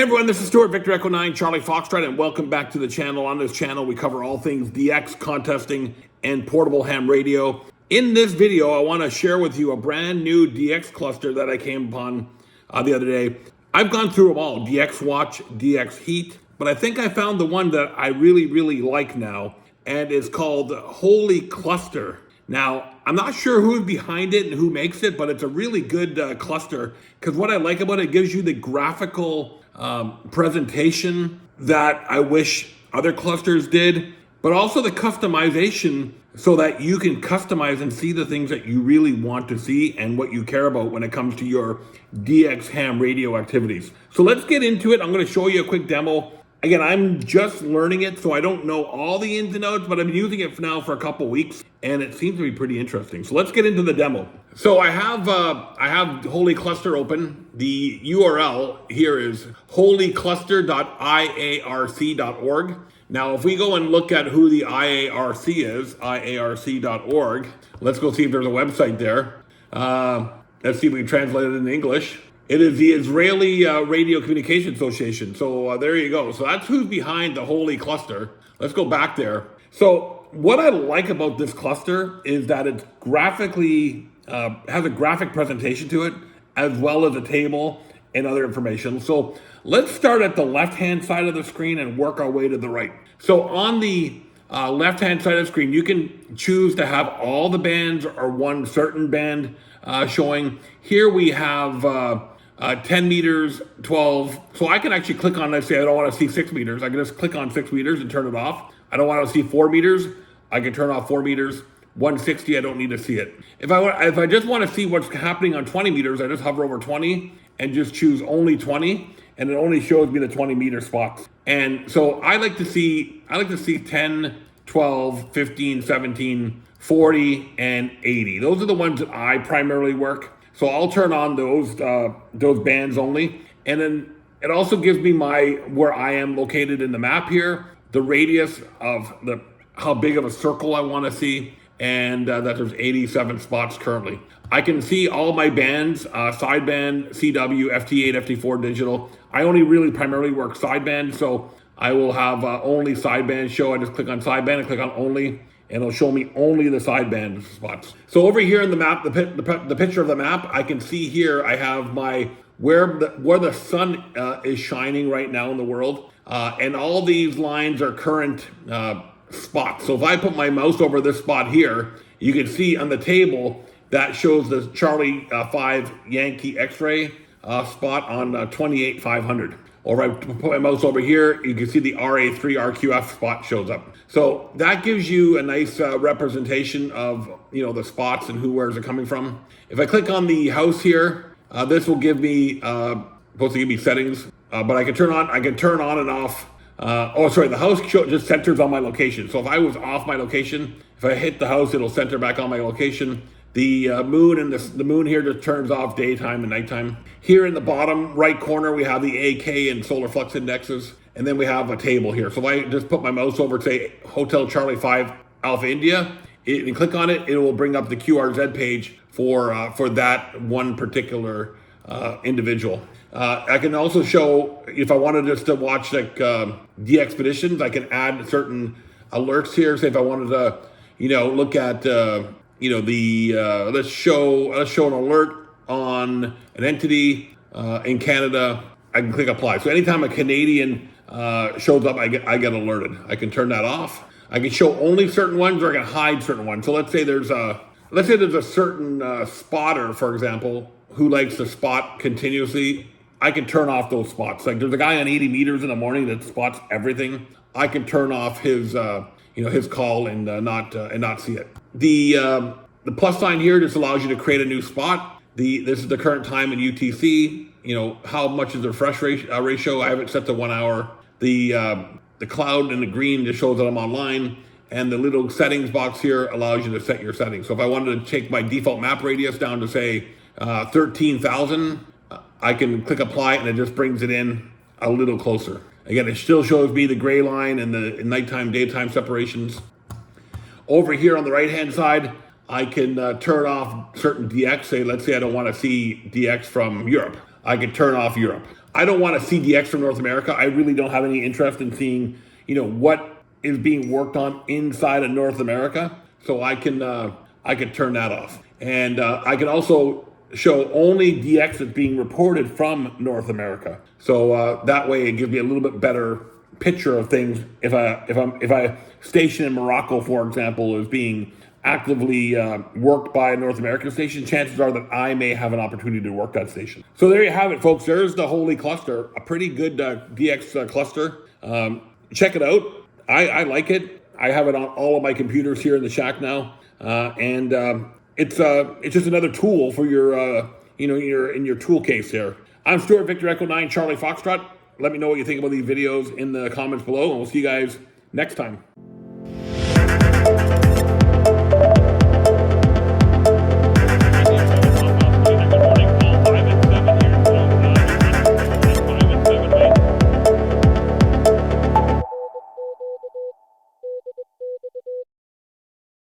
Hey everyone, this is Stuart, Victor Echo 9, Charlie Foxtrot, and welcome back to the channel. On this channel, we cover all things DX, contesting, and portable ham radio. In this video, I want to share with you a brand new DX cluster that I came upon the other day. I've gone through them all, DX Watch, DX Heat, but I think I found the one that I really like now, and it's called Holy Cluster. Now, I'm not sure who's behind it and who makes it, but it's a really good cluster, because what I like about it gives you the graphical presentation that I wish other clusters did, but also the customization so that you can customize and see the things that you really want to see and what you care about when it comes to your DX ham radio activities. So let's get into it. I'm going to show you a quick demo. Again, I'm just learning it, so I don't know all the ins and outs, but I've been using it now for a couple weeks, and it seems to be pretty interesting. So let's get into the demo. So I have Holy Cluster open. The URL here is holycluster.iarc.org. Now, if we go and look at who the IARC is, iarc.org, let's go see if there's a website there. Let's see if we can translate it into English. It is the Israeli Radio Communication Association. So there you go. So that's who's behind the Holy Cluster. Let's go back there. So what I like about this cluster is that it's graphically, has a graphic presentation to it, as well as a table and other information. So let's start at the left-hand side of the screen and work our way to the right. So on the left-hand side of the screen, you can choose to have all the bands or one certain band showing. Here we have 10 meters, 12. So I can actually click on, let's say I don't want to see 6 meters. I can just click on 6 meters and turn it off. I don't want to see 4 meters. I can turn off 4 meters. 160, I don't need to see it. If I just want to see what's happening on 20 meters, I just hover over 20 and just choose only 20, and it only shows me the 20 meter spots. And so I like to see 10, 12, 15, 17, 40, and 80. Those are the ones that I primarily work. So I'll turn on those bands only, and then it also gives me where I am located in the map here, the radius of how big of a circle I want to see, and that there's 87 spots currently. I can see all my bands, sideband, CW, FT8, FT4 digital. I only really primarily work sideband, so I will have only sideband show. I just click on sideband and click on only, and it'll show me only the sideband spots. So over here in the map, the picture of the map, I can see here I have where the sun is shining right now in the world, and all these lines are current spots. So if I put my mouse over this spot here, you can see on the table that shows the Charlie 5 Yankee X-ray spot on 28500. Or if I put my mouse over here, you can see the RA3 RQF spot shows up. So that gives you a nice representation of the spots and where's it coming from. If I click on the house here, this will give me supposed to give me settings, but I can turn on and off. The house just centers on my location. So if I was off my location, if I hit the house, it'll center back on my location. The moon and the moon here just turns off daytime and nighttime. Here in the bottom right corner, we have the AK and solar flux indexes, and then we have a table here. So if I just put my mouse over, say, Hotel Charlie 5 Alpha India, and click on it, it will bring up the QRZ page for that one particular individual. I can also show, if I wanted just to watch like DX Peditions, I can add certain alerts here. Say if I wanted to, look at let's show an alert on an entity in Canada, I can click apply. So anytime a Canadian shows up, I get alerted. I can turn that off. I can show only certain ones, or I can hide certain ones. So let's say there's a certain spotter, for example, who likes to spot continuously. I can turn off those spots. Like there's a guy on 80 meters in the morning that spots everything. I can turn off his his call and not see it. The plus sign here just allows you to create a new spot. This is the current time in UTC. How much is the refresh ratio? I have it set to 1 hour. The cloud in the green just shows that I'm online, and the little settings box here allows you to set your settings. So if I wanted to take my default map radius down to say 13,000, I can click apply, and it just brings it in a little closer. Again, it still shows me the gray line and the nighttime, daytime separations. Over here on the right-hand side, I can turn off certain DX. Let's say I don't want to see DX from Europe. I can turn off Europe. I don't want to see DX from North America. I really don't have any interest in seeing, what is being worked on inside of North America. So I can turn that off, and I can also show only DX that's being reported from North America. So that way it gives me a little bit better picture of things. If I station in Morocco, for example, is being actively worked by a North American station, chances are that I may have an opportunity to work that station. So there you have it, folks. There's the Holy Cluster, a pretty good DX cluster. Check it out. I like it. I have it on all of my computers here in the shack now, and it's just another tool for your in your tool case there. I'm Stuart Victor Echo 9 Charlie Foxtrot. Let me know what you think about these videos in the comments below, and we'll see you guys next time.